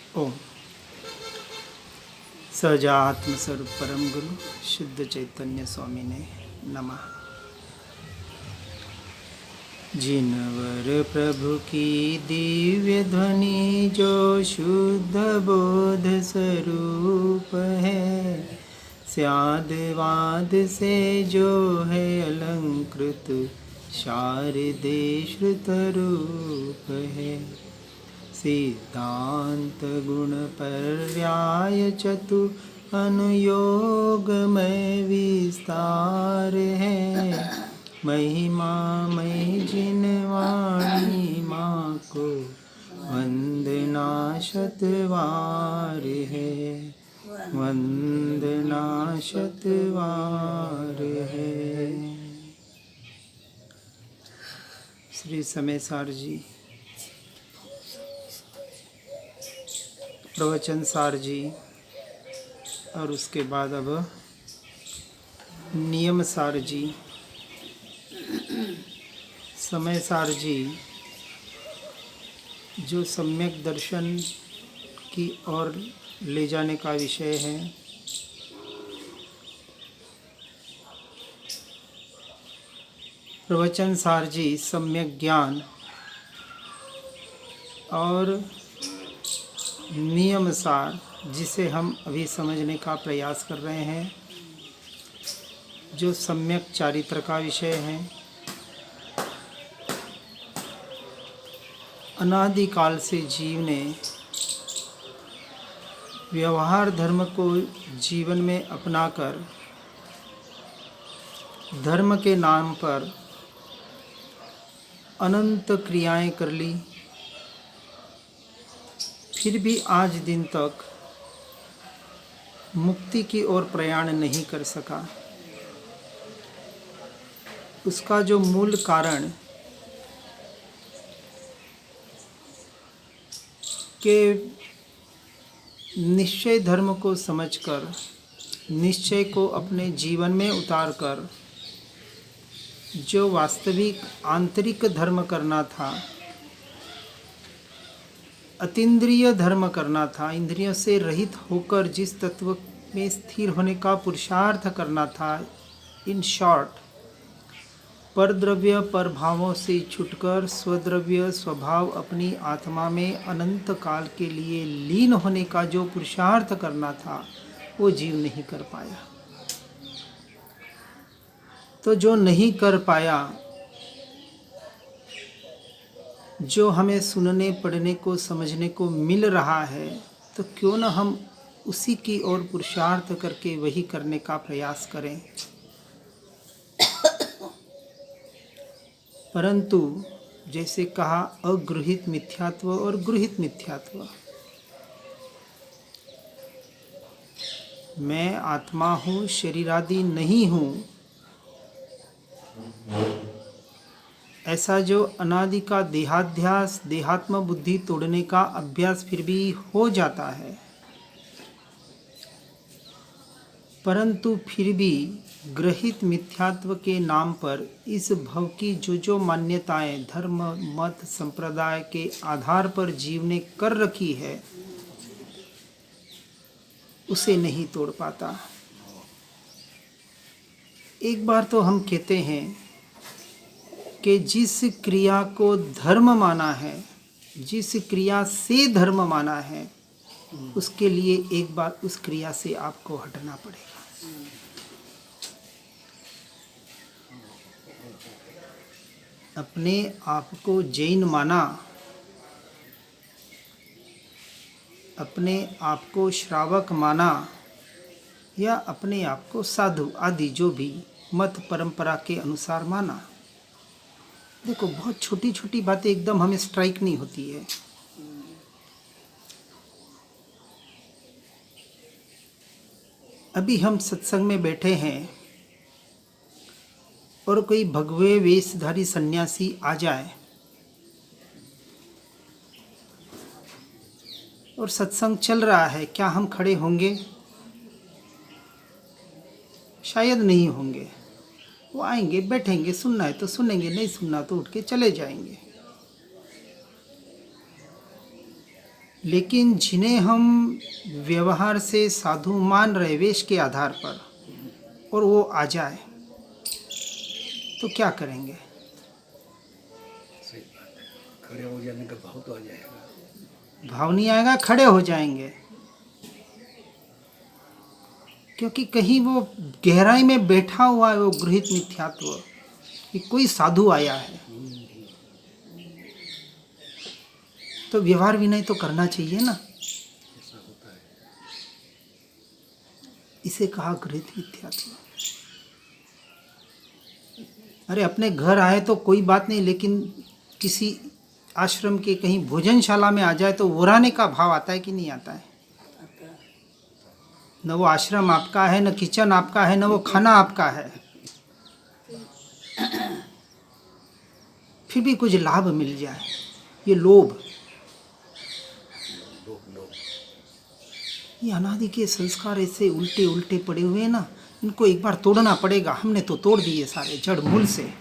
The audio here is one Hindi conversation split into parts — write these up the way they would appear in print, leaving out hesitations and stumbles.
ओम। सहजात्म स्वरूप परम गुरु शुद्ध चैतन्य स्वामी ने नमः। जिनवर प्रभु की दिव्य ध्वनि जो शुद्ध बोध स्वरूप है, स्याद वाद से जो है अलंकृत शारदे श्रुत रूप है। सिद्धांत गुण पर्याय चतु अनुयोगमय विस्तार है। महिमा मय जिन वाणी माँ को वंदना शतवार है, वंदना शतवार है। श्री समय सार जी, प्रवचन सार जी, और उसके बाद अब नियम सार जी। समय सार जी जो सम्यक दर्शन की ओर ले जाने का विषय है, प्रवचन सार जी सम्यक ज्ञान, और नियम सार जिसे हम अभी समझने का प्रयास कर रहे हैं, जो सम्यक चारित्र का विषय है। अनादिकाल से जीव ने व्यवहार धर्म को जीवन में अपनाकर धर्म के नाम पर अनंत क्रियाएं कर ली, फिर भी आज दिन तक मुक्ति की ओर प्रयाण नहीं कर सका। उसका जो मूल कारण के निश्चय धर्म को समझकर, निश्चय को अपने जीवन में उतारकर जो वास्तविक आंतरिक धर्म करना था, अतीन्द्रिय धर्म करना था, इंद्रियों से रहित होकर जिस तत्व में स्थिर होने का पुरुषार्थ करना था, इन शॉर्ट परद्रव्य पर भावों से छुटकर स्वद्रव्य स्वभाव अपनी आत्मा में अनंत काल के लिए लीन होने का जो पुरुषार्थ करना था, वो जीव नहीं कर पाया। तो जो नहीं कर पाया, जो हमें सुनने पढ़ने को समझने को मिल रहा है, तो क्यों न हम उसी की ओर पुरुषार्थ करके वही करने का प्रयास करें। परंतु जैसे कहा, अगृहित मिथ्यात्व और गृहित मिथ्यात्व। मैं आत्मा हूँ, शरीर आदि नहीं हूँ, ऐसा जो अनादि का देहाध्यास, देहात्म बुद्धि तोड़ने का अभ्यास फिर भी हो जाता है, परंतु फिर भी ग्रहित मिथ्यात्व के नाम पर इस भव की जो मान्यताएं धर्म मत संप्रदाय के आधार पर जीव ने कर रखी है, उसे नहीं तोड़ पाता। एक बार तो हम कहते हैं कि जिस क्रिया को धर्म माना है, जिस क्रिया से धर्म माना है, उसके लिए एक बार उस क्रिया से आपको हटना पड़ेगा। अपने आप को जैन माना, अपने आप को श्रावक माना, या अपने आप को साधु आदि जो भी मत परंपरा के अनुसार माना। देखो, बहुत छोटी छोटी बातें एकदम हमें स्ट्राइक नहीं होती है। अभी हम सत्संग में बैठे हैं और कोई भगवे वेशधारी सन्यासी आ जाए और सत्संग चल रहा है, क्या हम खड़े होंगे? शायद नहीं होंगे। वो आएंगे, बैठेंगे, सुनना है तो सुनेंगे, नहीं सुनना तो उठ के चले जाएंगे। लेकिन जिन्हें हम व्यवहार से साधु मान रहे वेश के आधार पर, और वो आ जाए तो क्या करेंगे? सही बात है, खड़े हो जाने का भाव तो आ जाएगा। भाव नहीं आएगा, खड़े हो जाएंगे, क्योंकि कहीं वो गहराई में बैठा हुआ है वो गृहित मिथ्यात्व कि कोई साधु आया है। तो व्यवहार विनय तो करना चाहिए ना। ऐसा होता है। इसे कहा गृहित मिथ्यात्व। अरे अपने घर आए तो कोई बात नहीं, लेकिन किसी आश्रम के कहीं भोजनशाला में आ जाए तो वराने का भाव आता है कि नहीं आता है? न वो आश्रम आपका है, न किचन आपका है, न वो खाना आपका है, फिर भी कुछ लाभ मिल जाए, ये लोभ, ये अनादि के संस्कार ऐसे उल्टे उल्टे पड़े हुए हैं ना, इनको एक बार तोड़ना पड़ेगा। हमने तो तोड़ दिए सारे जड़ मूल से।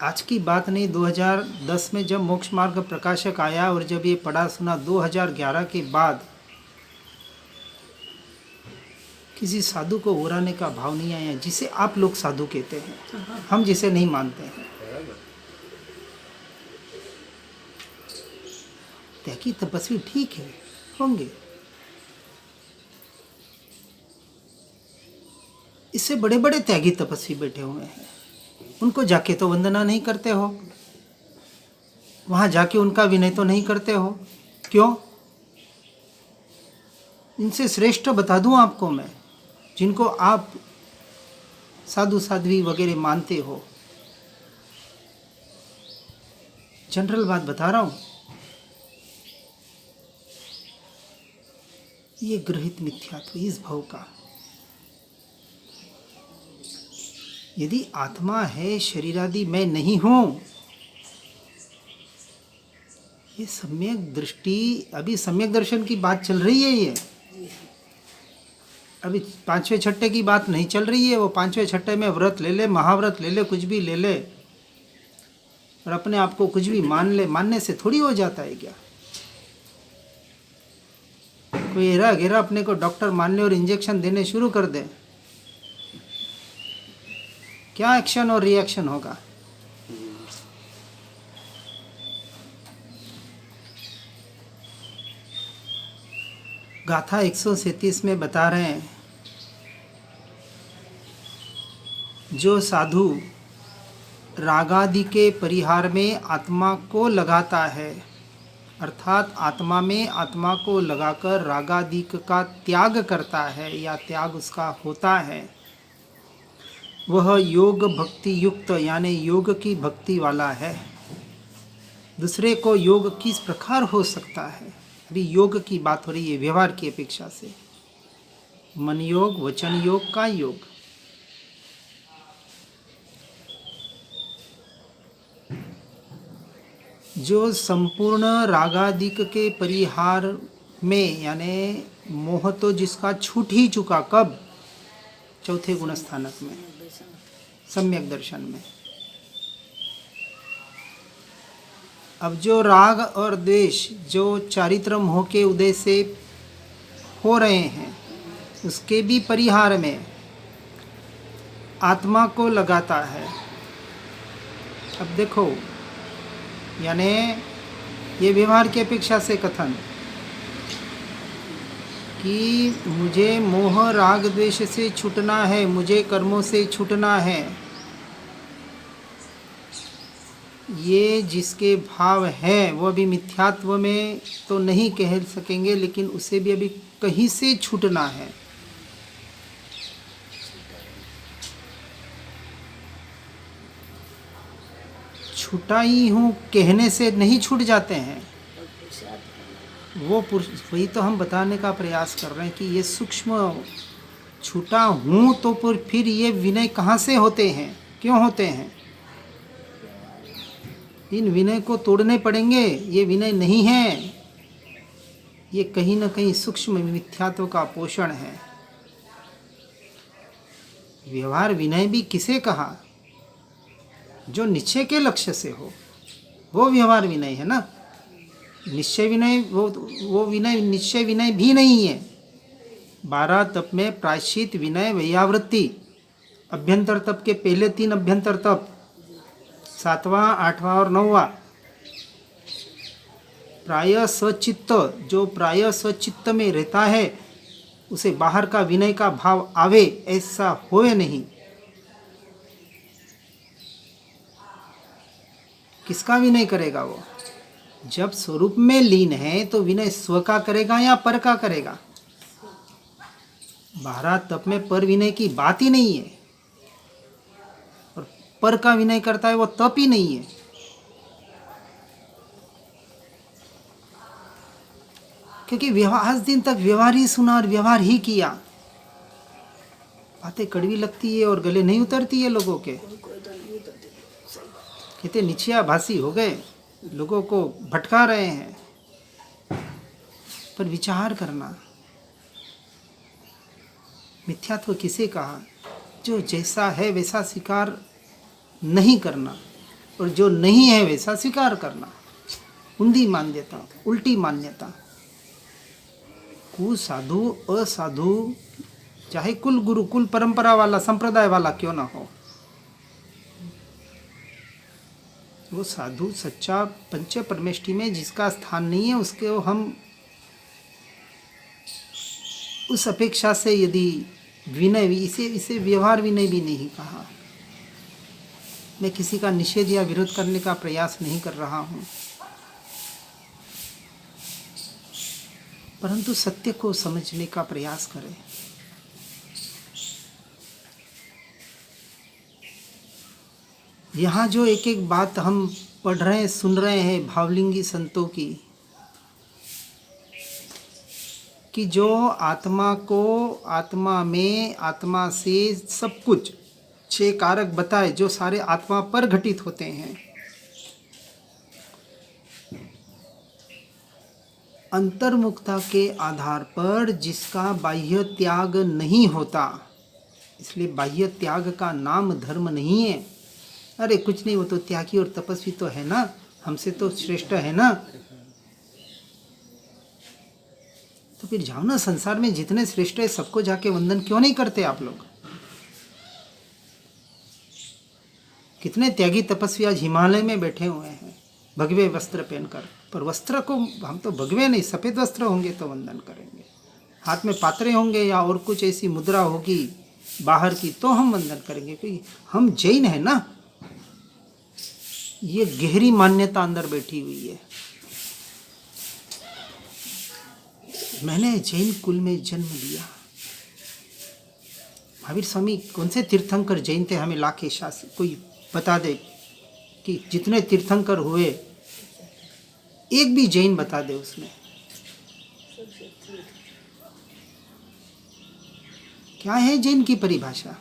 आज की बात नहीं, 2010 में जब मोक्ष मार्ग प्रकाशक आया और जब ये पढ़ा सुना, 2011 के बाद किसी साधु को उड़ाने का भाव नहीं आया, जिसे आप लोग साधु कहते हैं, हम जिसे नहीं मानते हैं। त्यागी तपस्वी ठीक है, होंगे, इससे बड़े बड़े त्यागी तपस्वी बैठे हुए हैं, उनको जाके तो वंदना नहीं करते हो, वहां जाके उनका विनय तो नहीं करते हो, क्यों? इनसे श्रेष्ठ बता दूं आपको मैं, जिनको आप साधु साध्वी वगैरह मानते हो, जनरल बात बता रहा हूं, ये गृहित मिथ्यात्व इस भव का। यदि आत्मा है, शरीरादि मैं नहीं हूं, ये सम्यक दृष्टि, अभी सम्यक दर्शन की बात चल रही है, ये अभी पांचवें छठे की बात नहीं चल रही है। वो पांचवें छठे में व्रत ले ले, महाव्रत ले ले, कुछ भी ले ले, और अपने आप को कुछ भी मान ले, मानने से थोड़ी हो जाता है क्या? कोई हेरा घेरा अपने को डॉक्टर मानने और इंजेक्शन देने शुरू कर दे, क्या एक्शन और रिएक्शन होगा? गाथा 137 में बता रहे हैं, जो साधु रागादि के परिहार में आत्मा को लगाता है, अर्थात आत्मा में आत्मा को लगाकर रागादि का त्याग करता है या त्याग उसका होता है, वह योग भक्ति युक्त यानी योग की भक्ति वाला है। दूसरे को योग किस प्रकार हो सकता है? अभी योग की बात हो रही है व्यवहार की अपेक्षा से, मन योग, वचन योग, काय योग। जो संपूर्ण रागादिक के परिहार में यानी मोह तो जिसका छूट ही चुका, कब? चौथे गुण स्थानक में, सम्यक दर्शन में। अब जो राग और द्वेष जो चारित्र मोह के उदय से हो रहे हैं, उसके भी परिहार में आत्मा को लगाता है। अब देखो, यानी ये व्यवहार की अपेक्षा से कथन कि मुझे मोह राग द्वेष से छूटना है, मुझे कर्मों से छूटना है, ये जिसके भाव है वो अभी मिथ्यात्व में तो नहीं कह सकेंगे, लेकिन उसे भी अभी कहीं से छूटना है। छूटा ही हूँ कहने से नहीं छूट जाते हैं वो पुरुष। वही तो हम बताने का प्रयास कर रहे हैं कि ये सूक्ष्म छूटा हूँ तो फिर ये विनय कहाँ से होते हैं, क्यों होते हैं? इन विनय को तोड़ने पड़ेंगे। ये विनय नहीं है, ये कहीं न कहीं सूक्ष्म मिथ्यात्व का पोषण है। व्यवहार विनय भी किसे कहा? जो निश्चय के लक्ष्य से हो, वो व्यवहार विनय है ना। निश्चय विनय वो विनय निश्चय विनय भी नहीं है। 12 तप में प्रायश्चित, विनय, वैयावृत्ति, अभ्यंतर तप के पहले 3 अभ्यंतर तप, 7वां, 8वां और 9वां, प्राय सचित्त, जो प्राय सचित्त में रहता है उसे बाहर का विनय का भाव आवे ऐसा होए नहीं। किसका विनय करेगा वो? जब स्वरूप में लीन है तो विनय स्व का करेगा या पर का करेगा? 12 तप में पर विनय की बात ही नहीं है, और पर का विनय करता है वो तप ही नहीं है। क्योंकि आज दिन तक व्यवहार ही सुना और व्यवहार ही किया। बातें कड़वी लगती है और गले नहीं उतरती है लोगों के। कहते निश्चया भाषी हो गए, लोगों को भटका रहे हैं। पर विचार करना, मिथ्यात्व किसे कहा? जो जैसा है वैसा स्वीकार नहीं करना, और जो नहीं है वैसा स्वीकार करना। उंधी मान्यता, उल्टी मान्यता। कुसाधु असाधु, चाहे कुल गुरु, कुल परंपरा वाला, संप्रदाय वाला क्यों ना हो, वो साधु सच्चा पंच परमेष्टि में जिसका स्थान नहीं है उसके हम उस अपेक्षा से यदि विनय, इसे व्यवहार विनय भी नहीं कहा। मैं किसी का निषेध या विरोध करने का प्रयास नहीं कर रहा हूँ, परंतु सत्य को समझने का प्रयास करें। यहाँ जो एक एक बात हम पढ़ रहे हैं, सुन रहे हैं भावलिंगी संतों की, कि जो आत्मा को, आत्मा में, आत्मा से सब कुछ 6 कारक बताए जो सारे आत्मा पर घटित होते हैं, अंतर्मुखता के आधार पर जिसका बाह्य त्याग नहीं होता, इसलिए बाह्य त्याग का नाम धर्म नहीं है। अरे कुछ नहीं, वो तो त्यागी और तपस्वी तो है ना, हमसे तो श्रेष्ठ है ना। तो फिर जाओ ना, संसार में जितने श्रेष्ठ है सबको जाके वंदन क्यों नहीं करते आप लोग? कितने त्यागी तपस्वी आज हिमालय में बैठे हुए हैं भगवे वस्त्र पहनकर, पर वस्त्र को हम तो भगवे नहीं, सफ़ेद वस्त्र होंगे तो वंदन करेंगे, हाथ में पात्रे होंगे या और कुछ ऐसी मुद्रा होगी बाहर की तो हम वंदन करेंगे, क्योंकि हम जैन है ना। ये गहरी मान्यता अंदर बैठी हुई है। मैंने जैन कुल में जन्म लिया। महावीर स्वामी कौन से तीर्थंकर जैन थे, हमें लाके शास्त्र कोई बता दे कि जितने तीर्थंकर हुए एक भी जैन बता दे उसमें। क्या है जैन की परिभाषा?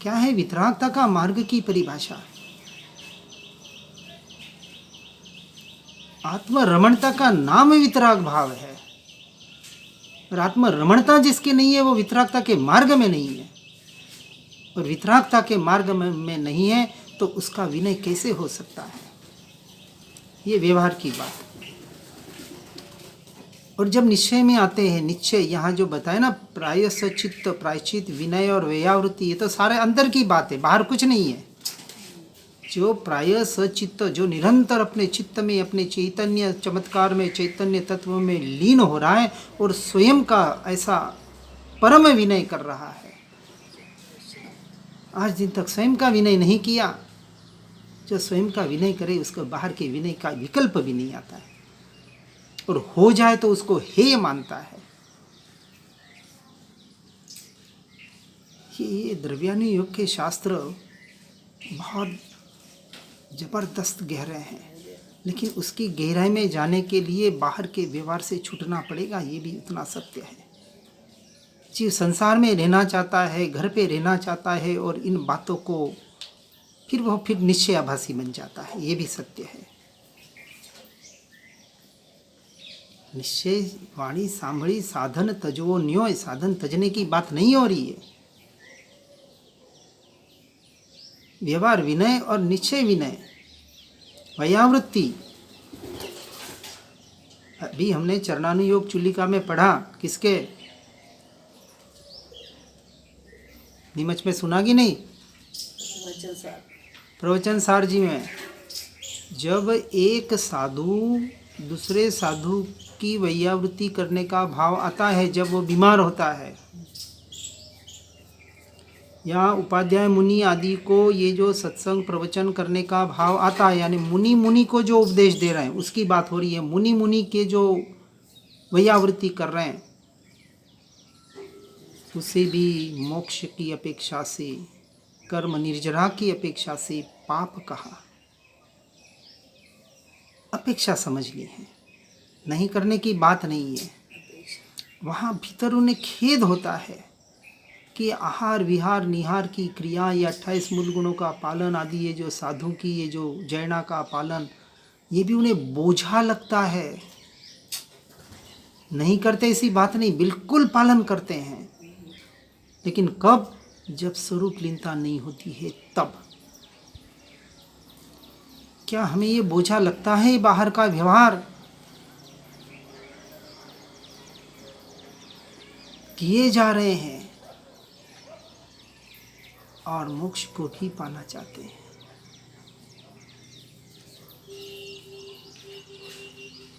क्या है वितरागता का मार्ग की परिभाषा? आत्मरमणता का नाम वितराग भाव है, और आत्मरमणता जिसके नहीं है वो वितरागता के मार्ग में नहीं है, और वितरागता के मार्ग में नहीं है तो उसका विनय कैसे हो सकता है? ये व्यवहार की बात। और जब निश्चय में आते हैं, निश्चय यहाँ जो बताए ना, प्राय सचित्त, प्रायश्चित, विनय और वैयावृत्ति, ये तो सारे अंदर की बात है, बाहर कुछ नहीं है। जो प्राय सचित्त, जो निरंतर अपने चित्त में, अपने चैतन्य चमत्कार में, चैतन्य तत्व में लीन हो रहा है और स्वयं का ऐसा परम विनय कर रहा है। आज दिन तक स्वयं का विनय नहीं किया। जो स्वयं का विनय करे उसको बाहर के विनय का विकल्प भी नहीं आता है, और हो जाए तो उसको हेय मानता है। ये द्रव्यानुयोग के शास्त्र बहुत जबरदस्त गहरे हैं, लेकिन उसकी गहराई में जाने के लिए बाहर के व्यवहार से छूटना पड़ेगा, ये भी उतना सत्य है। जीव संसार में रहना चाहता है, घर पे रहना चाहता है, और इन बातों को फिर निश्चयाभासी बन जाता है, ये भी सत्य है। निश्चय वाणी सांभળી साधन तजवो न्योय, साधन तजने की बात नहीं हो रही है। व्यवहार विनय और निश्चय विनय, वयावृत्ति। अभी हमने चरणानुयोग चुलिका में पढ़ा, किसके नीमच में सुना कि नहीं? प्रवचन सार जी में। जब एक साधु दूसरे साधु की वैयावृत्ति करने का भाव आता है, जब वो बीमार होता है, या उपाध्याय मुनि आदि को ये जो सत्संग प्रवचन करने का भाव आता है, यानी मुनि को जो उपदेश दे रहे हैं उसकी बात हो रही है। मुनि के जो वैयावृत्ति कर रहे हैं, उसे भी मोक्ष की अपेक्षा से, कर्म निर्जरा की अपेक्षा से पाप कहा। अपेक्षा समझ ली है, नहीं करने की बात नहीं है। वहाँ भीतर उन्हें खेद होता है कि आहार विहार निहार की क्रिया, ये 28 मूल गुणों का पालन आदि, ये जो साधु की ये जो जैना का पालन, ये भी उन्हें बोझा लगता है। नहीं करते ऐसी बात नहीं, बिल्कुल पालन करते हैं, लेकिन कब? जब स्वरूप लीनता नहीं होती है तब। क्या हमें ये बोझा लगता है बाहर का व्यवहार? किए जा रहे हैं और मोक्ष को भी पाना चाहते हैं।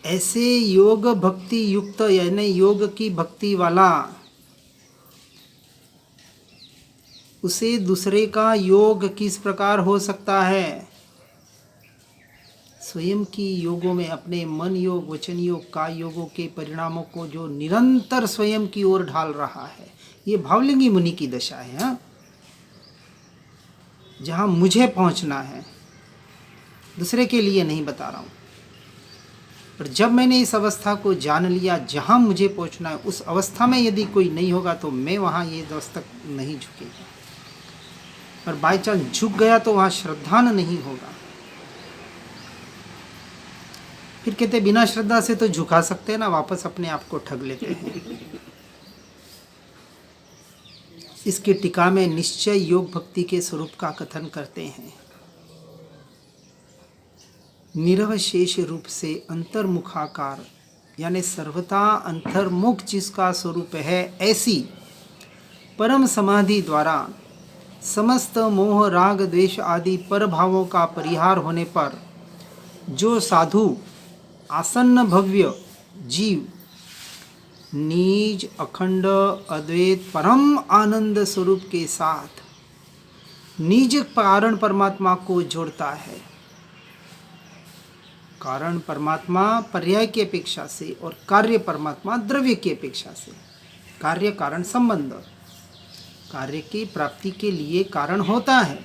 ऐसे योग भक्ति युक्त, यानी योग की भक्ति वाला, उसे दूसरे का योग किस प्रकार हो सकता है? स्वयं की योगों में, अपने मन योग, वचन योग, काय योगों के परिणामों को जो निरंतर स्वयं की ओर ढाल रहा है, ये भावलिंगी मुनि की दशा है। हाँ, जहाँ मुझे पहुँचना है, दूसरे के लिए नहीं बता रहा हूँ। पर जब मैंने इस अवस्था को जान लिया, जहाँ मुझे पहुँचना है, उस अवस्था में यदि कोई नहीं होगा तो मैं वहाँ ये दस्तक नहीं झुकेगा। और बाई चांस झुक गया तो वहाँ श्रद्धान नहीं होगा। फिर कहते बिना श्रद्धा से तो झुका सकते हैं ना, वापस अपने आप को ठग लेते हैं। इसकी टीका में निश्चय योग भक्ति के स्वरूप का कथन करते हैं। निरवशेष रूप से अंतर्मुखाकार, यानी सर्वथा अंतर्मुख जिसका स्वरूप है, ऐसी परम समाधि द्वारा समस्त मोह राग द्वेष आदि पर भावों का परिहार होने पर जो साधु आसन्न भव्य जीव निज अखंड अद्वैत परम आनंद स्वरूप के साथ निज कारण परमात्मा को जोड़ता है। कारण परमात्मा पर्याय की अपेक्षा से और कार्य परमात्मा द्रव्य की अपेक्षा से। कार्य कारण संबंध, कार्य की प्राप्ति के लिए कारण होता है।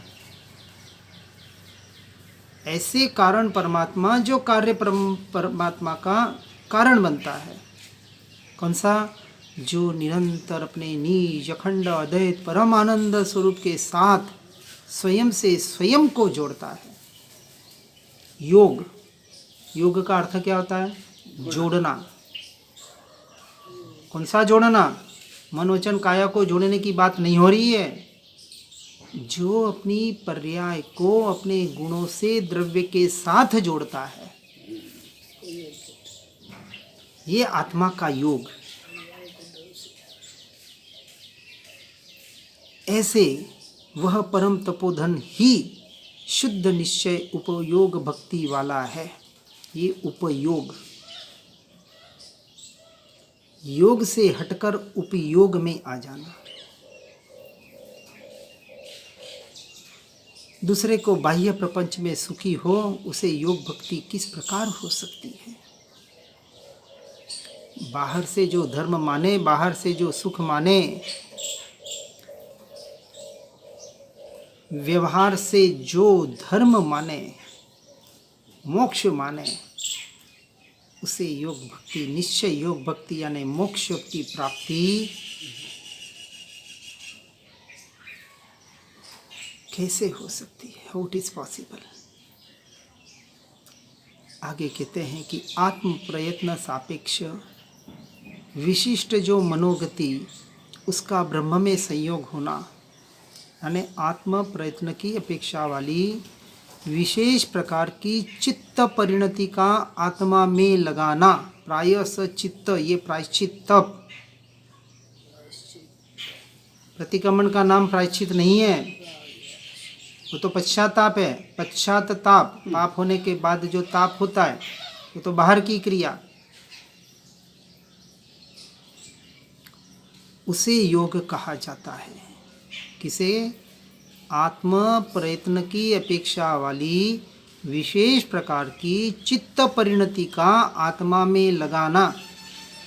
ऐसे कारण परमात्मा जो कार्य परमात्मा का कारण बनता है, कौन सा? जो निरंतर अपने निज अखंड अद्वैत परम आनंद स्वरूप के साथ स्वयं से स्वयं को जोड़ता है। योग, योग का अर्थ क्या होता है? जोड़ना। कौन सा जोड़ना? मन वचन काया को जोड़ने की बात नहीं हो रही है। जो अपनी पर्याय को अपने गुणों से द्रव्य के साथ जोड़ता है, ये आत्मा का योग। ऐसे वह परम तपोधन ही शुद्ध निश्चय उपयोग भक्ति वाला है। ये उपयोग, योग से हटकर उपयोग में आ जाना। दूसरे को बाह्य प्रपंच में सुखी हो, उसे योग भक्ति किस प्रकार हो सकती है? बाहर से जो धर्म माने, बाहर से जो सुख माने, व्यवहार से जो धर्म माने, मोक्ष माने, उसे योग भक्ति, निश्चय योग भक्ति यानी मोक्ष की प्राप्ति कैसे हो सकती है? How it is possible? आगे कहते हैं कि आत्म प्रयत्न सापेक्ष विशिष्ट जो मनोगति, उसका ब्रह्म में संयोग होना, यानी आत्म प्रयत्न की अपेक्षा वाली विशेष प्रकार की चित्त परिणति का आत्मा में लगाना, प्रायस चित्त, ये प्रायश्चित तप। प्रतिक्रमण का नाम प्रायश्चित नहीं है, वो तो पश्चाताप है। पश्चाताप, पाप होने के बाद जो ताप होता है वो तो बाहर की क्रिया, उसे योग कहा जाता है। किसे? आत्म प्रयत्न की अपेक्षा वाली विशेष प्रकार की चित्त परिणति का आत्मा में लगाना,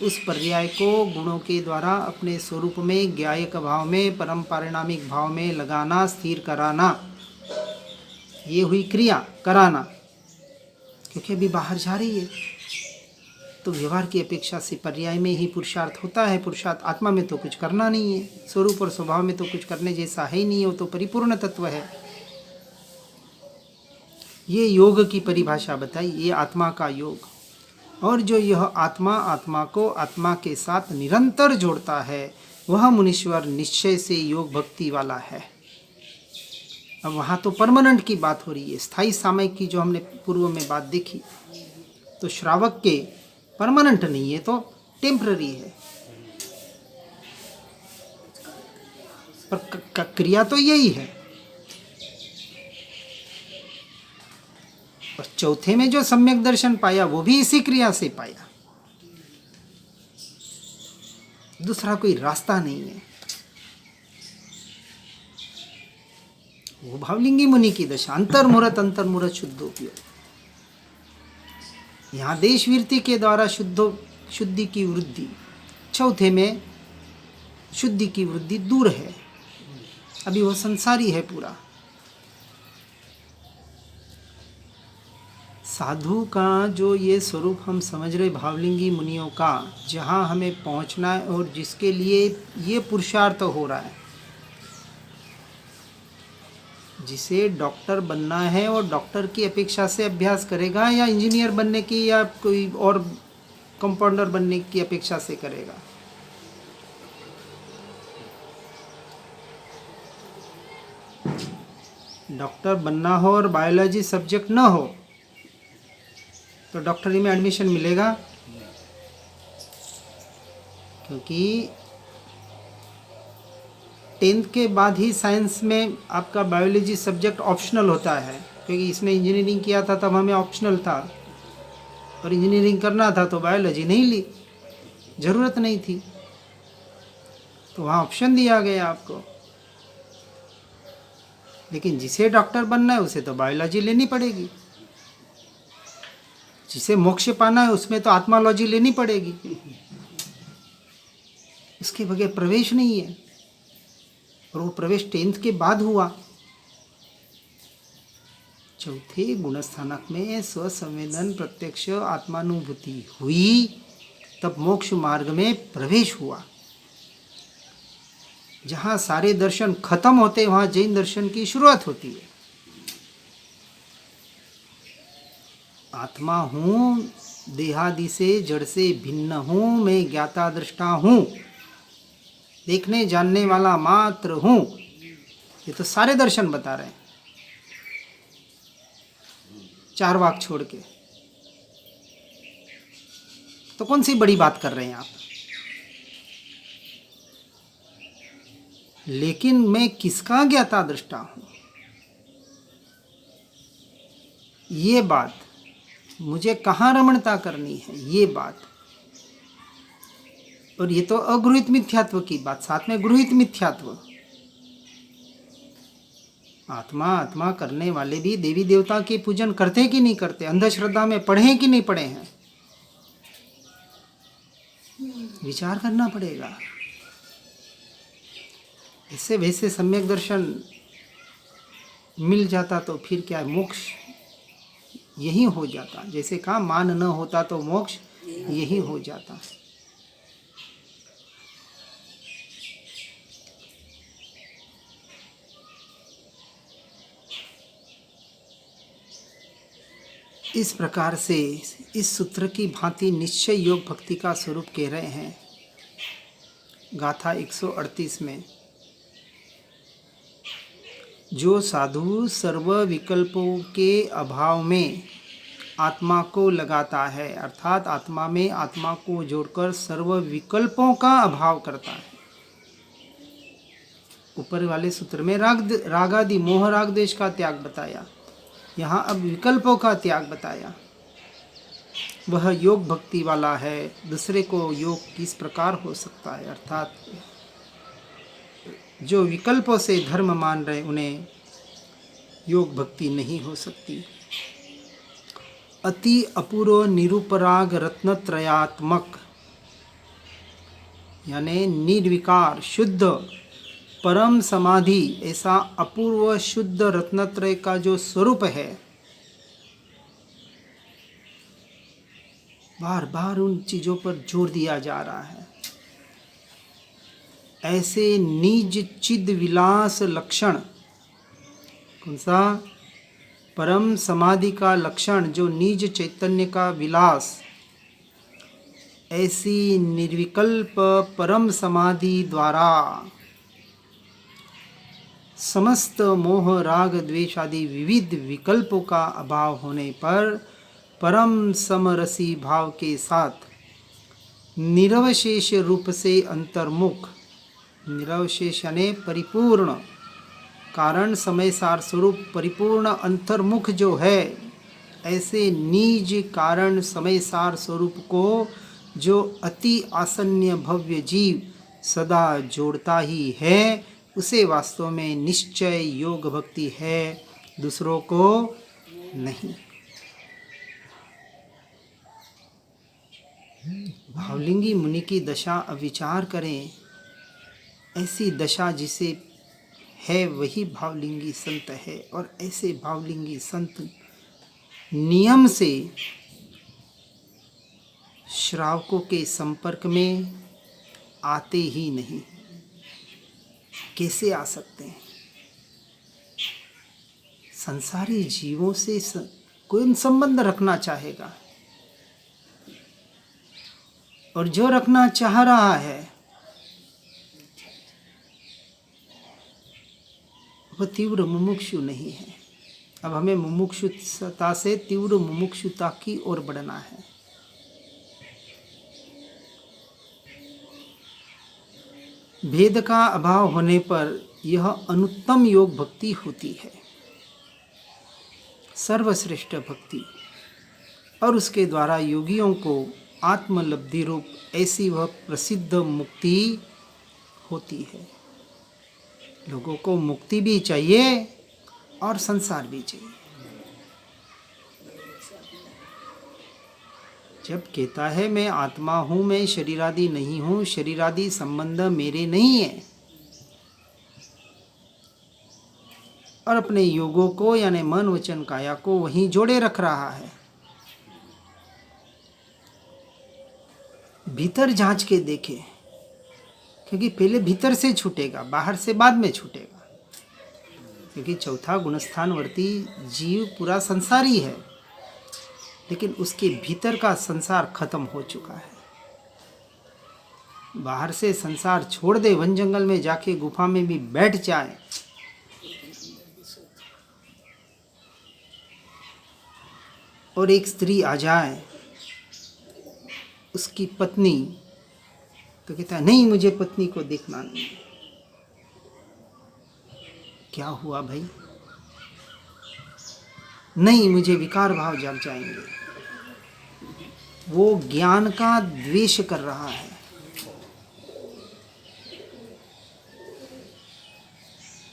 उस पर्याय को गुणों के द्वारा अपने स्वरूप में ज्ञायक भाव में, परम पारिणामिक भाव में लगाना, स्थिर कराना, ये हुई क्रिया, कराना। क्योंकि अभी बाहर जा रही है तो व्यवहार की अपेक्षा से पर्याय में ही पुरुषार्थ होता है। पुरुषार्थ आत्मा में तो कुछ करना नहीं है, स्वरूप और स्वभाव में तो कुछ करने जैसा है ही नहीं है, वो तो परिपूर्ण तत्व है। ये योग की परिभाषा बताई, ये आत्मा का योग। और जो यह आत्मा को आत्मा के साथ निरंतर जोड़ता है, वह मुनीश्वर निश्चय से योग भक्ति वाला है। अब वहाँ तो परमानेंट की बात हो रही है, स्थायी सामयिक की जो हमने पूर्व में बात देखी, तो श्रावक के परमानेंट नहीं है, तो टेम्पररी है। पर क्रिया तो यही है। और चौथे में जो सम्यक दर्शन पाया वो भी इसी क्रिया से पाया, दूसरा कोई रास्ता नहीं है। वो भावलिंगी मुनि की दशा, अंतर्मुहूर्त शुद्धोपयोग। यहाँ देशवीरति के द्वारा शुद्धि की वृद्धि, चौथे में शुद्धि की वृद्धि दूर है, अभी वो संसारी है पूरा। साधु का जो ये स्वरूप हम समझ रहे भावलिंगी मुनियों का, जहाँ हमें पहुँचना है और जिसके लिए ये पुरुषार्थ हो रहा है, जिसे डॉक्टर बनना है और डॉक्टर की अपेक्षा से अभ्यास करेगा, या इंजीनियर बनने की या कोई और कंपाउंडर बनने की अपेक्षा से करेगा। डॉक्टर बनना हो और बायोलॉजी सब्जेक्ट ना हो तो डॉक्टरी में एडमिशन मिलेगा? क्योंकि 10th के बाद ही साइंस में आपका बायोलॉजी सब्जेक्ट ऑप्शनल होता है, क्योंकि इसमें इंजीनियरिंग किया था तब हमें ऑप्शनल था, और इंजीनियरिंग करना था तो बायोलॉजी नहीं ली, ज़रूरत नहीं थी, तो वहाँ ऑप्शन दिया गया आपको। लेकिन जिसे डॉक्टर बनना है उसे तो बायोलॉजी लेनी पड़ेगी, जिसे मोक्ष पाना है उसमें तो आत्मालॉजी लेनी पड़ेगी, उसके बगैर प्रवेश नहीं है। और वो प्रवेश 10th के बाद हुआ। चौथे गुणस्थानक में स्वसंवेदन प्रत्यक्ष आत्मानुभूति हुई, तब मोक्ष मार्ग में प्रवेश हुआ। जहाँ सारे दर्शन खत्म होते वहाँ जैन दर्शन की शुरुआत होती है। आत्मा हूँ, देहादि से जड़ से भिन्न हूँ, मैं ज्ञाता दृष्टा हूँ, देखने जानने वाला मात्र हूँ, ये तो सारे दर्शन बता रहे हैं, चार वाक छोड़ के। तो कौन सी बड़ी बात कर रहे हैं आप? लेकिन मैं किसका ज्ञाता दृष्टा हूँ, ये बात, मुझे कहाँ रमणता करनी है, ये बात। और ये तो अगृहित मिथ्यात्व की बात, साथ में गृहित मिथ्यात्व। आत्मा आत्मा करने वाले भी देवी देवता के पूजन करते कि नहीं करते, अंधश्रद्धा में पढ़े कि नहीं पढ़े हैं, विचार करना पड़ेगा। इससे वैसे सम्यक दर्शन मिल जाता तो फिर क्या है, मोक्ष यही हो जाता। जैसे कहा मान न होता तो मोक्ष यही हो जाता। इस प्रकार से इस सूत्र की भांति निश्चय योग भक्ति का स्वरूप कह रहे हैं गाथा 138 में। जो साधु सर्व विकल्पों के अभाव में आत्मा को लगाता है, अर्थात आत्मा में आत्मा को जोड़कर सर्व विकल्पों का अभाव करता है। ऊपर वाले सूत्र में रागादि मोह राग द्वेष का त्याग बताया, यहाँ अब विकल्पों का त्याग बताया। वह योग भक्ति वाला है। दूसरे को योग किस प्रकार हो सकता है, अर्थात जो विकल्पों से धर्म मान रहे उन्हें योग भक्ति नहीं हो सकती। अति अपूर्व निरुपराग रत्नत्रयात्मक यानी निर्विकार शुद्ध परम समाधि, ऐसा अपूर्व शुद्ध रत्नत्रय का जो स्वरूप है, बार बार उन चीजों पर जोर दिया जा रहा है। ऐसे निज चिद विलास लक्षण, कौन सा? परम समाधि का लक्षण जो निज चैतन्य का विलास, ऐसी निर्विकल्प परम समाधि द्वारा समस्त मोह राग द्वेष आदि विविध विकल्पों का अभाव होने पर परम समरसी भाव के साथ निरवशेष रूप से अंतर्मुख, निरवशेष यानी परिपूर्ण, कारण समय सार स्वरूप परिपूर्ण अंतर्मुख जो है, ऐसे निज कारण समय सार स्वरूप को जो अति आसन्य भव्य जीव सदा जोड़ता ही है, उसे वास्तव में निश्चय योग भक्ति है, दूसरों को नहीं। भावलिंगी मुनि की दशा अब विचार करें। ऐसी दशा जिसे है वही भावलिंगी संत है, और ऐसे भावलिंगी संत नियम से श्रावकों के संपर्क में आते ही नहीं। कैसे आ सकते हैं? संसारी जीवों से कोई संबंध रखना चाहेगा, और जो रखना चाह रहा है वह तीव्र मुमुक्षु नहीं है। अब हमें मुमुक्षुता से तीव्र मुमुक्षुता की ओर बढ़ना है। भेद का अभाव होने पर यह अनुत्तम योग भक्ति होती है, सर्वश्रेष्ठ भक्ति, और उसके द्वारा योगियों को आत्मलब्धि रूप ऐसी वह प्रसिद्ध मुक्ति होती है। लोगों को मुक्ति भी चाहिए और संसार भी चाहिए। जब कहता है मैं आत्मा हूँ, मैं शरीरादि नहीं हूँ, शरीरादि संबंध मेरे नहीं है, और अपने योगों को यानी मन वचन काया को वहीं जोड़े रख रहा है। भीतर जांच के देखे, क्योंकि पहले भीतर से छूटेगा, बाहर से बाद में छूटेगा। क्योंकि चौथा गुणस्थानवर्ती जीव पूरा संसारी है, लेकिन उसके भीतर का संसार खत्म हो चुका है। बाहर से संसार छोड़ दे, वन जंगल में जाके गुफा में भी बैठ जाए, और एक स्त्री आ जाए, उसकी पत्नी, तो कहता है नहीं मुझे पत्नी को देखना नहीं। क्या हुआ भाई? नहीं मुझे विकार भाव जग जाएंगे। वो ज्ञान का द्वेष कर रहा है।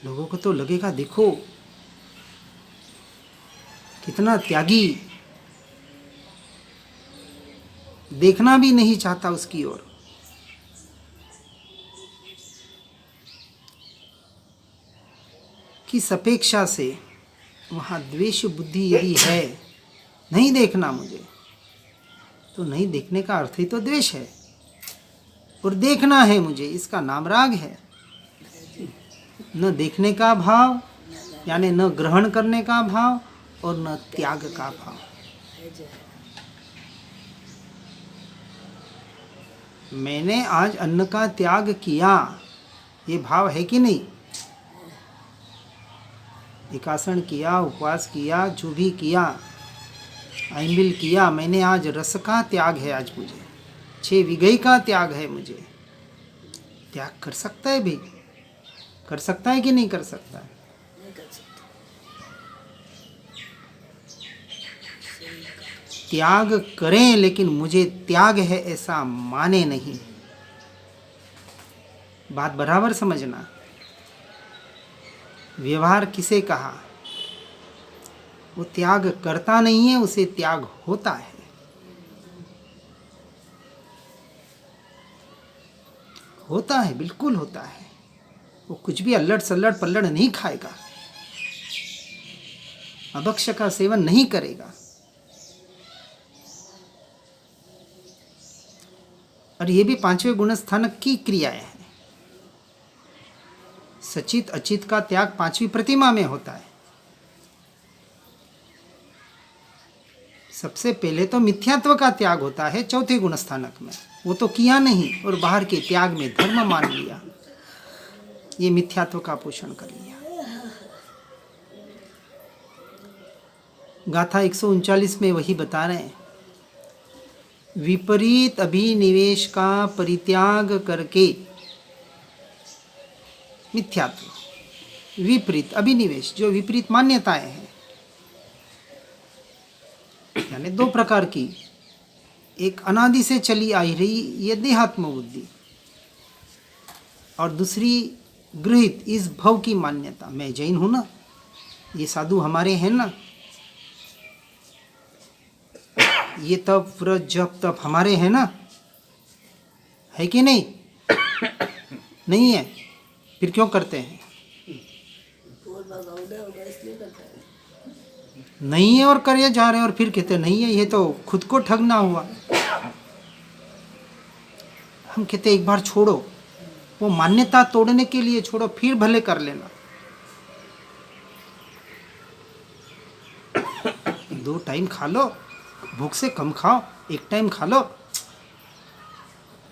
लोगों को तो लगेगा देखो कितना त्यागी, देखना भी नहीं चाहता उसकी ओर। किस अपेक्षा से? वहाँ द्वेष बुद्धि यदि है, नहीं देखना मुझे, तो नहीं देखने का अर्थ ही तो द्वेष है, और देखना है मुझे, इसका नाम राग है। न देखने का भाव यानी न ग्रहण करने का भाव, और न त्याग का भाव। मैंने आज अन्न का त्याग किया, ये भाव है कि नहीं? एकासन किया, उपवास किया, जो भी किया, आइमिल किया, मैंने आज रस का त्याग है, आज मुझे 6 विघई का त्याग है, मुझे त्याग कर सकता है भी, कर सकता है कि नहीं कर सकता है? नहीं कर सकते। त्याग करें, लेकिन मुझे त्याग है ऐसा माने नहीं। बात बराबर समझना। व्यवहार किसे कहा? वो त्याग करता नहीं है, उसे त्याग होता है। होता है, बिल्कुल होता है। वो कुछ भी अल्लड़ सल्लड़ पल्लड़ नहीं खाएगा, अभक्ष का सेवन नहीं करेगा। और ये भी 5वें गुणस्थानक की क्रियाएं हैं। सचित अचित का त्याग 5वीं प्रतिमा में होता है। सबसे पहले तो मिथ्यात्व का त्याग होता है 4थे गुणस्थानक में, वो तो किया नहीं और बाहर के त्याग में धर्म मान लिया, ये मिथ्यात्व का पोषण कर लिया। गाथा 139 में वही बता रहे हैं, विपरीत अभिनिवेश का परित्याग करके, मिथ्यात्व, विपरीत अभिनिवेश, जो विपरीत मान्यताएं हैं, यानी 2 प्रकार की, एक अनादि से चली आई रही ये देहात्म बुद्धि, और दूसरी गृहित इस भव की मान्यता, मैं जैन हूं ना, ये साधु हमारे हैं ना, ये तप व्रत जप तप हमारे हैं ना, है कि नहीं? नहीं है, फिर क्यों करते हैं? बोल बाबा उदय होगा इसलिए करता है। नहीं है और करे जा रहे हैं, और फिर कहते नहीं है, ये तो खुद को ठगना हुआ। हम कहते एक बार छोड़ो, वो मान्यता तोड़ने के लिए छोड़ो, फिर भले कर लेना। 2 टाइम खा लो, भूख से कम खाओ, 1 टाइम खा लो,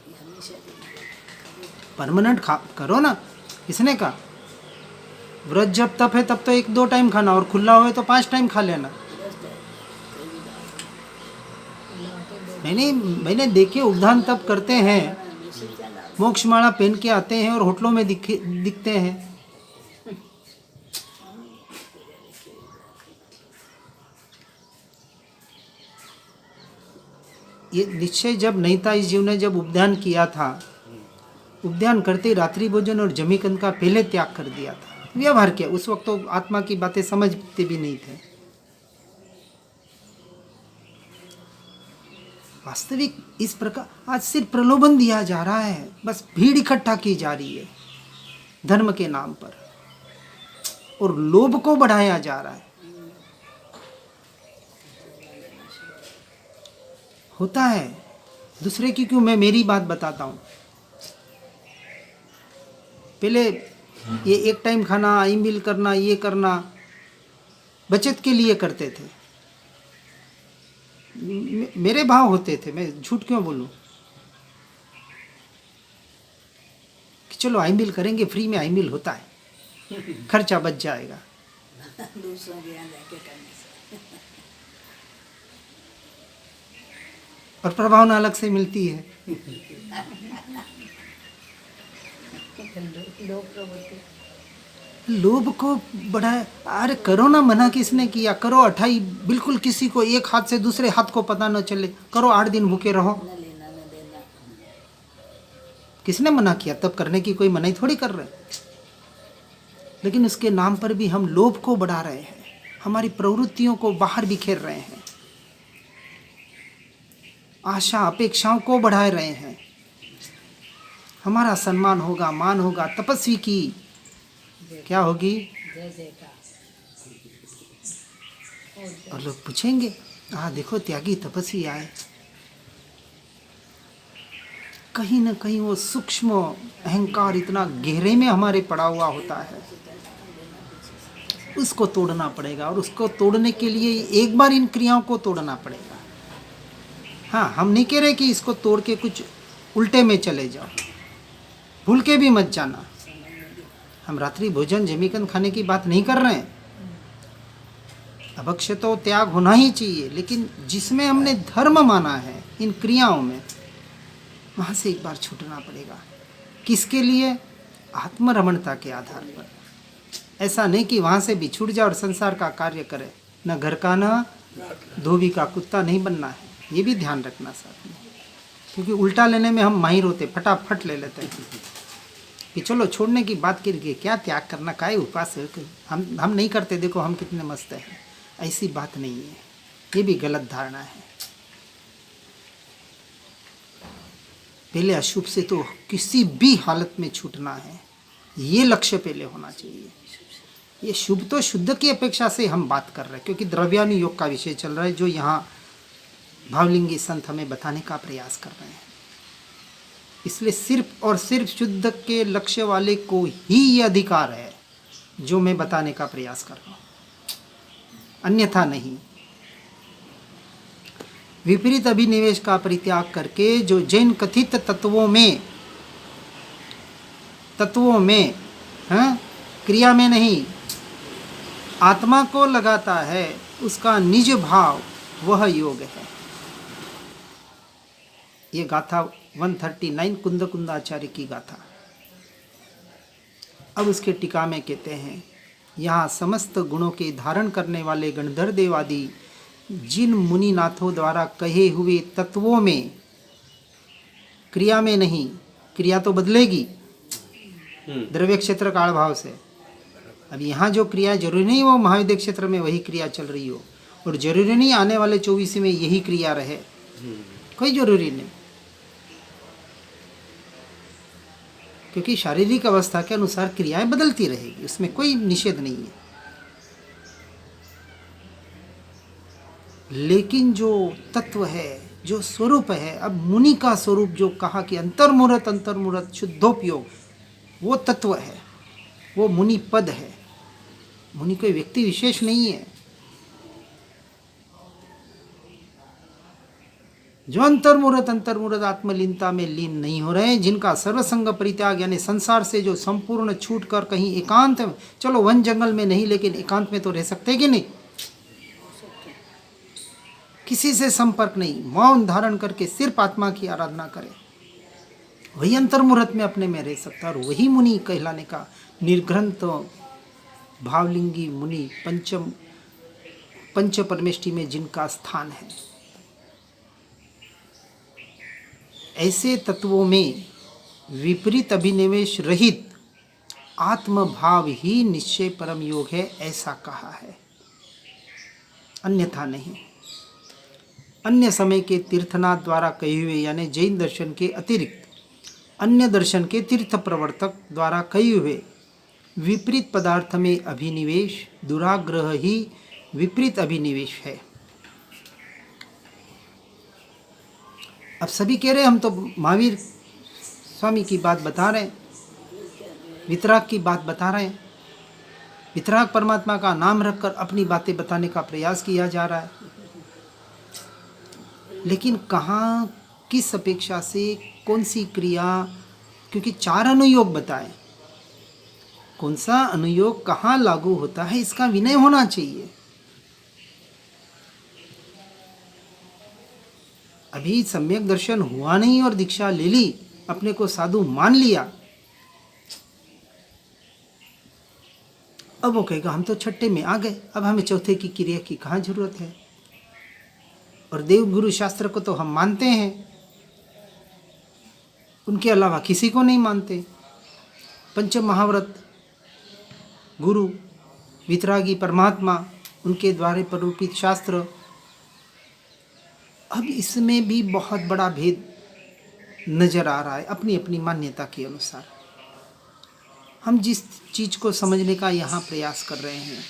ये हमेशा परमानेंट खा करो ना। किसने कहा? व्रत जब तप है तब तो 1-2 टाइम खाना, और खुला हुआ है तो 5 टाइम खा लेना। मैंने देखे उपधान तप करते हैं, मोक्ष माला पहन के आते हैं और होटलों में दिखते हैं। ये निश्चय जब नहीं था इस जीव ने, जब उपध्यान किया था, उपध्यान करते रात्रि भोजन और जमीकंद का पहले त्याग कर दिया था। व्यवहार किया, उस वक्त तो आत्मा की बातें समझते भी नहीं थे। वास्तविक इस प्रकार आज सिर्फ प्रलोभन दिया जा रहा है, बस भीड़ इकट्ठा की जा रही है धर्म के नाम पर, और लोभ को बढ़ाया जा रहा है। होता है दूसरे की क्यों, मैं मेरी बात बताता हूं। पहले ये 1 टाइम खाना, आई मिल करना, ये करना बचत के लिए करते थे, मेरे भाव होते थे, मैं झूठ क्यों बोलूं कि चलो आई मिल करेंगे, फ्री में आई मिल होता है, खर्चा बच जाएगा। दूसरों के यहाँ जाके करने से और प्रभावना अलग से मिलती है। लोग प्रवृत्ति लोभ को बढ़ाए, अरे करो ना, मना किसने किया? करो 28, बिल्कुल किसी को एक हाथ से दूसरे हाथ को पता न चले, करो 8 दिन भूखे रहो, न लेना न देना। किसने मना किया? तब करने की कोई मनाही थोड़ी कर रहे। लेकिन उसके नाम पर भी हम लोभ को बढ़ा रहे हैं, हमारी प्रवृत्तियों को बाहर बिखेर रहे हैं, आशा अपेक्षाओं को बढ़ा रहे हैं। हमारा सम्मान होगा, मान होगा, तपस्वी की क्या होगी? जय जयकार। और लोग पूछेंगे, देखो त्यागी तपस्वी आए। कहीं ना कहीं वो सूक्ष्म अहंकार इतना गहरे में हमारे पड़ा हुआ होता है, उसको तोड़ना पड़ेगा। और उसको तोड़ने के लिए एक बार इन क्रियाओं को तोड़ना पड़ेगा। हाँ, हम नहीं कह रहे कि इसको तोड़ के कुछ उल्टे में चले जाओ, भूल के भी मत जाना। हम रात्रि भोजन जमीकंद खाने की बात नहीं कर रहे हैं, अभक्ष्य तो त्याग होना ही चाहिए, लेकिन जिसमें हमने धर्म माना है इन क्रियाओं में, वहाँ से एक बार छूटना पड़ेगा। किसके लिए? आत्मरमणता के आधार पर। ऐसा नहीं कि वहाँ से भी छूट जाए और संसार का कार्य करे, न घर का न धोबी का कुत्ता नहीं बनना है, ये भी ध्यान रखना साथ में। क्योंकि उल्टा लेने में हम माहिर होते, फटाफट ले लेते हैं कि चलो छोड़ने की बात करके क्या त्याग करना, काय उपास हम नहीं करते, देखो हम कितने मस्त हैं। ऐसी बात नहीं है, ये भी गलत धारणा है। पहले अशुभ से तो किसी भी हालत में छूटना है, ये लक्ष्य पहले होना चाहिए। ये शुभ तो शुद्ध की अपेक्षा से हम बात कर रहे हैं, क्योंकि द्रव्यानुयोग का विषय चल रहा है, जो यहाँ भावलिंगी संत हमें बताने का प्रयास कर रहे हैं। इसलिए सिर्फ और सिर्फ शुद्ध के लक्ष्य वाले को ही ये अधिकार है जो मैं बताने का प्रयास कर रहा हूँ, अन्यथा नहीं। विपरीत अभिनिवेश का परित्याग करके जो जैन कथित तत्वों में क्रिया में नहीं आत्मा को लगाता है, उसका निज भाव वह योग है। ये गाथा 139 कुंद कुंदाचार्य की गाथा। अब उसके टीका में कहते हैं, यहाँ समस्त गुणों के धारण करने वाले गणधर देवादि जिन मुनिनाथों द्वारा कहे हुए तत्वों में, क्रिया में नहीं, क्रिया तो बदलेगी द्रव्य क्षेत्र काल भाव से। अब यहाँ जो क्रिया जरूरी नहीं वो महाविद्य क्षेत्र में वही क्रिया चल रही हो, और जरूरी नहीं आने वाले 24 में यही क्रिया रहे, कोई जरूरी नहीं। क्योंकि शारीरिक अवस्था के अनुसार क्रियाएं बदलती रहेगी, उसमें कोई निषेध नहीं है। लेकिन जो तत्व है, जो स्वरूप है, अब मुनि का स्वरूप जो कहा कि अंतर्मुहूर्त शुद्धोपयोग, वो तत्व है, वो मुनि पद है। मुनि कोई व्यक्ति विशेष नहीं है। जो अंतर्मुहूर्त आत्मलीनता में लीन नहीं हो रहे, जिनका सर्वसंग परित्याग यानी संसार से जो संपूर्ण छूट कर कहीं एकांत, चलो वन जंगल में नहीं लेकिन एकांत में तो रह सकते कि नहीं, किसी से संपर्क नहीं, मौन धारण करके सिर्फ आत्मा की आराधना करे, वही अंतर्मुहूर्त में अपने में रह सकता है। और वही मुनि कहलाने का निर्ग्रंथ भावलिंगी मुनि पंच परमेष्टि में जिनका स्थान है। ऐसे तत्वों में विपरीत अभिनिवेश रहित आत्मभाव ही निश्चय परम योग है, ऐसा कहा है, अन्यथा नहीं। अन्य समय के तीर्थनाथ द्वारा कहे हुए यानी जैन दर्शन के अतिरिक्त अन्य दर्शन के तीर्थ प्रवर्तक द्वारा कहे हुए विपरीत पदार्थ में अभिनिवेश दुराग्रह ही विपरीत अभिनिवेश है। अब सभी कह रहे हैं हम तो महावीर स्वामी की बात बता रहे हैं, वितराग की बात बता रहे हैं, वितराग परमात्मा का नाम रखकर अपनी बातें बताने का प्रयास किया जा रहा है। लेकिन कहाँ, किस अपेक्षा से, कौन सी क्रिया, क्योंकि 4 अनुयोग बताए, कौन सा अनुयोग कहाँ लागू होता है, इसका विनय होना चाहिए। अभी सम्यक दर्शन हुआ नहीं और दीक्षा ले ली, अपने को साधु मान लिया, अब वो कहेगा हम तो छठे में आ गए, अब हमें चौथे की क्रिया की कहाँ जरूरत है। और देव गुरु शास्त्र को तो हम मानते हैं, उनके अलावा किसी को नहीं मानते। पंच महाव्रत गुरु वितरागी परमात्मा, उनके द्वारा प्ररूपित शास्त्र। अब इसमें भी बहुत बड़ा भेद नजर आ रहा है अपनी अपनी मान्यता के अनुसार। हम जिस चीज को समझने का यहाँ प्रयास कर रहे हैं,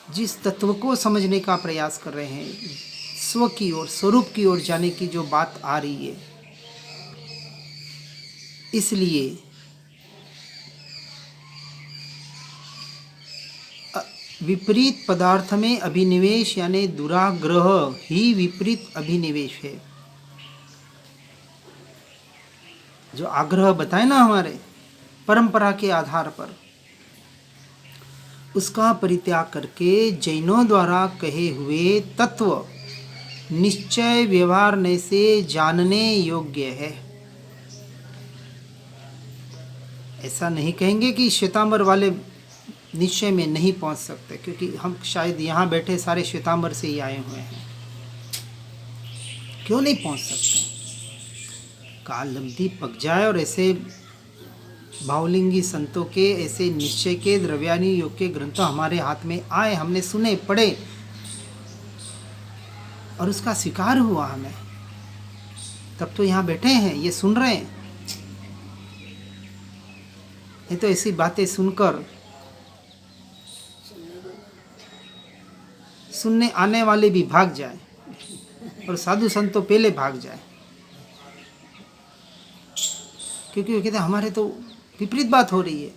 जिस तत्व को समझने का प्रयास कर रहे हैं, स्व की ओर, स्वरूप की ओर जाने की जो बात आ रही है, इसलिए विपरीत पदार्थ में अभिनिवेश यानी दुराग्रह ही विपरीत अभिनिवेश है। जो आग्रह बताए ना हमारे परंपरा के आधार पर, उसका परित्याग करके जैनों द्वारा कहे हुए तत्व निश्चय व्यवहार से जानने योग्य है। ऐसा नहीं कहेंगे कि श्वेतांबर वाले निश्चय में नहीं पहुंच सकते, क्योंकि हम शायद यहाँ बैठे सारे श्वेतांबर से ही आए हुए हैं। क्यों नहीं पहुंच सकते? काल लब्धि पक जाए और ऐसे भावलिंगी संतों के ऐसे निश्चय के द्रव्यानी योग के ग्रंथ हमारे हाथ में आए, हमने सुने पढ़े और उसका स्वीकार हुआ हमें, तब तो यहाँ बैठे हैं, ये सुन रहे हैं। नहीं तो ऐसी बातें सुनकर सुनने आने वाले भी भाग जाए और साधु संत तो पहले भाग जाए, क्योंकि वो कहते हैं हमारे तो विपरीत बात हो रही है,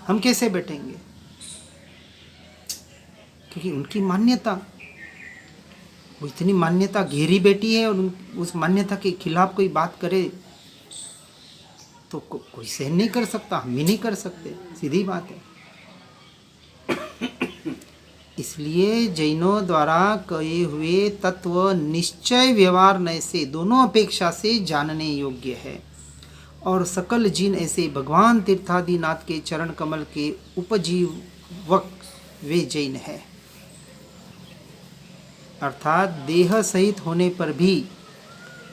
हम कैसे बैठेंगे? क्योंकि उनकी मान्यता, वो इतनी मान्यता गहरी बैठी है, और उस मान्यता के खिलाफ कोई बात करे तो कोई सहन नहीं कर सकता, हम भी नहीं कर सकते, सीधी बात है। इसलिए जैनों द्वारा कहे हुए तत्व निश्चय व्यवहार नय से दोनों अपेक्षा से जानने योग्य है, और सकल जीन ऐसे भगवान तीर्थादिनाथ के चरण कमल के उपजीवक वे जैन है। अर्थात देह सहित होने पर भी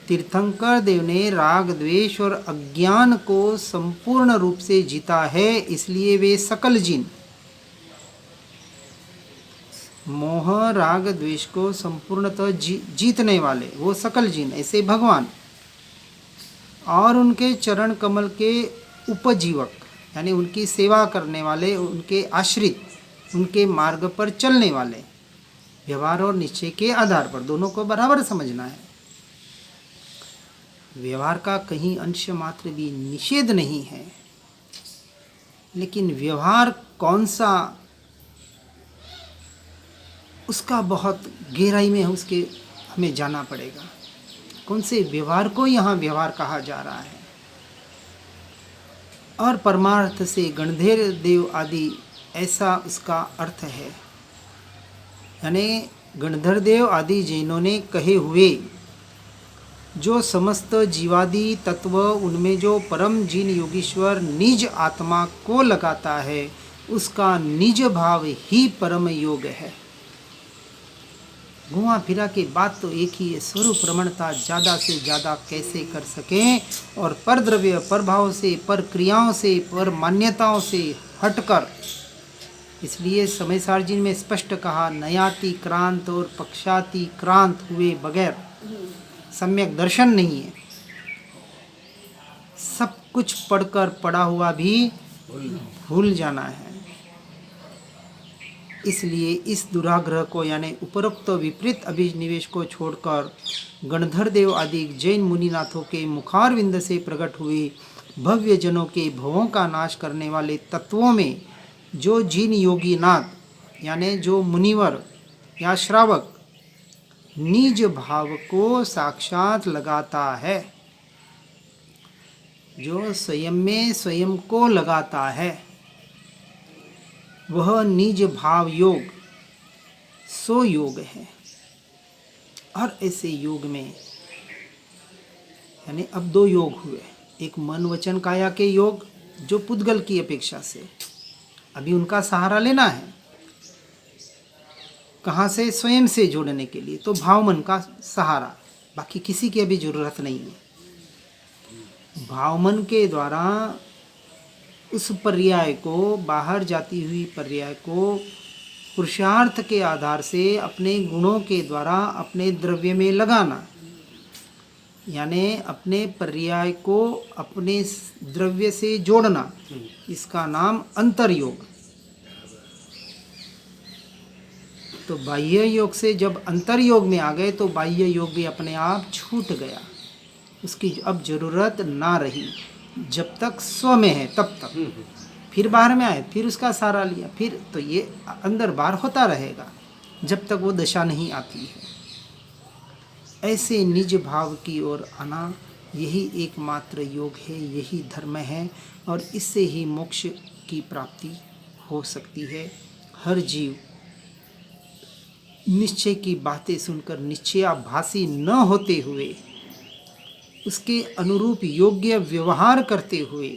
तीर्थंकर देव ने राग द्वेष और अज्ञान को संपूर्ण रूप से जीता है, इसलिए वे सकल जीन मोह राग द्वेष को संपूर्णतः जीतने वाले वो सकल जीन ऐसे भगवान, और उनके चरण कमल के उपजीवक यानी उनकी सेवा करने वाले, उनके आश्रित, उनके मार्ग पर चलने वाले, व्यवहार और निश्चय के आधार पर दोनों को बराबर समझना है। व्यवहार का कहीं अंश मात्र भी निषेध नहीं है, लेकिन व्यवहार कौन सा उसका बहुत गहराई में है, उसके हमें जाना पड़ेगा। कौन से व्यवहार को यहाँ व्यवहार कहा जा रहा है, और परमार्थ से गणधर देव आदि ऐसा उसका अर्थ है। यानी गणधर देव आदि जैनों ने कहे हुए जो समस्त जीवादि तत्व, उनमें जो परम जीन योगीश्वर निज आत्मा को लगाता है, उसका निज भाव ही परम योग है। घुमा फिरा के बात तो एक ही है, स्वरूप रमणता ज़्यादा से ज़्यादा कैसे कर सकें, और पर द्रव्य, पर भाव से, पर क्रियाओं से, पर मान्यताओं से हटकर। इसलिए समय सार्वजनिक में स्पष्ट कहा, नयाति क्रांत और पक्षाति क्रांत हुए बगैर सम्यक दर्शन नहीं है। सब कुछ पढ़कर पढ़ा हुआ भी भूल जाना है। इसलिए इस दुराग्रह को यानी उपरोक्त विपरीत अभिनिवेश को छोड़कर गणधर देव आदि जैन मुनिनाथों के मुखारविंद से प्रकट हुए भव्य जनों के भवों का नाश करने वाले तत्वों में जो जिन योगी नाथ यानी जो मुनिवर या श्रावक निज भाव को साक्षात लगाता है, जो स्वयं में स्वयं को लगाता है, वह निज भाव योग सो योग है। और ऐसे योग में यानी अब दो योग हुए, एक मन वचन काया के योग जो पुद्गल की अपेक्षा से अभी उनका सहारा लेना है। कहाँ से? स्वयं से जोड़ने के लिए तो भाव मन का सहारा, बाकी किसी की अभी जरूरत नहीं है। भाव मन के द्वारा उस पर्याय को, बाहर जाती हुई पर्याय को पुरुषार्थ के आधार से अपने गुणों के द्वारा अपने द्रव्य में लगाना, यानी अपने पर्याय को अपने द्रव्य से जोड़ना, इसका नाम अंतर्योग। तो बाह्य योग से जब अंतर्योग में आ गए तो बाह्य योग भी अपने आप छूट गया, उसकी अब जरूरत ना रही। जब तक स्व में है तब तक, फिर बाहर में आए, फिर उसका सहारा लिया, फिर तो ये अंदर बाहर होता रहेगा जब तक वो दशा नहीं आती है। ऐसे निज भाव की ओर आना, यही एकमात्र योग है, यही धर्म है, और इससे ही मोक्ष की प्राप्ति हो सकती है। हर जीव निश्चय की बातें सुनकर निश्चयाभासी न होते हुए उसके अनुरूप योग्य व्यवहार करते हुए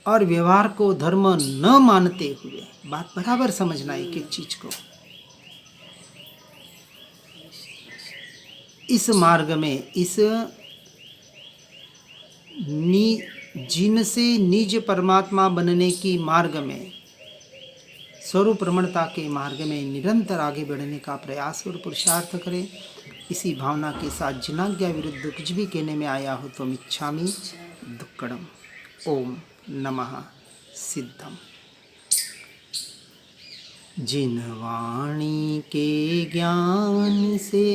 और व्यवहार को धर्म न मानते हुए, बात बराबर समझना एक एक चीज को, इस मार्ग में, इस जिनसे निज परमात्मा बनने की मार्ग में, स्वरूप रमणता के मार्ग में निरंतर आगे बढ़ने का प्रयास और पुरुषार्थ करें। इसी भावना के साथ जिनाज्ञा विरुद्ध कुछ भी कहने में आया हो तो मिच्छामि दुक्कडम। ओम नमः सिद्धम। जिन वाणी के ज्ञान से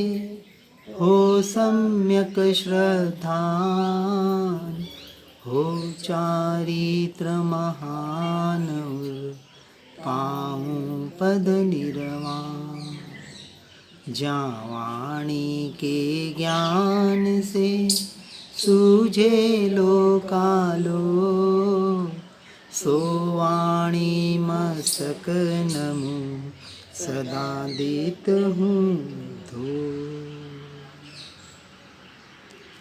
हो सम्यक श्रद्धान, हो चारित्र महान पाऊं पद निर्वाण। जहाँ वाणी के ज्ञान से सूझे लोकालो, सो वाणी मस्तक नमो सदा देत हूँ धो।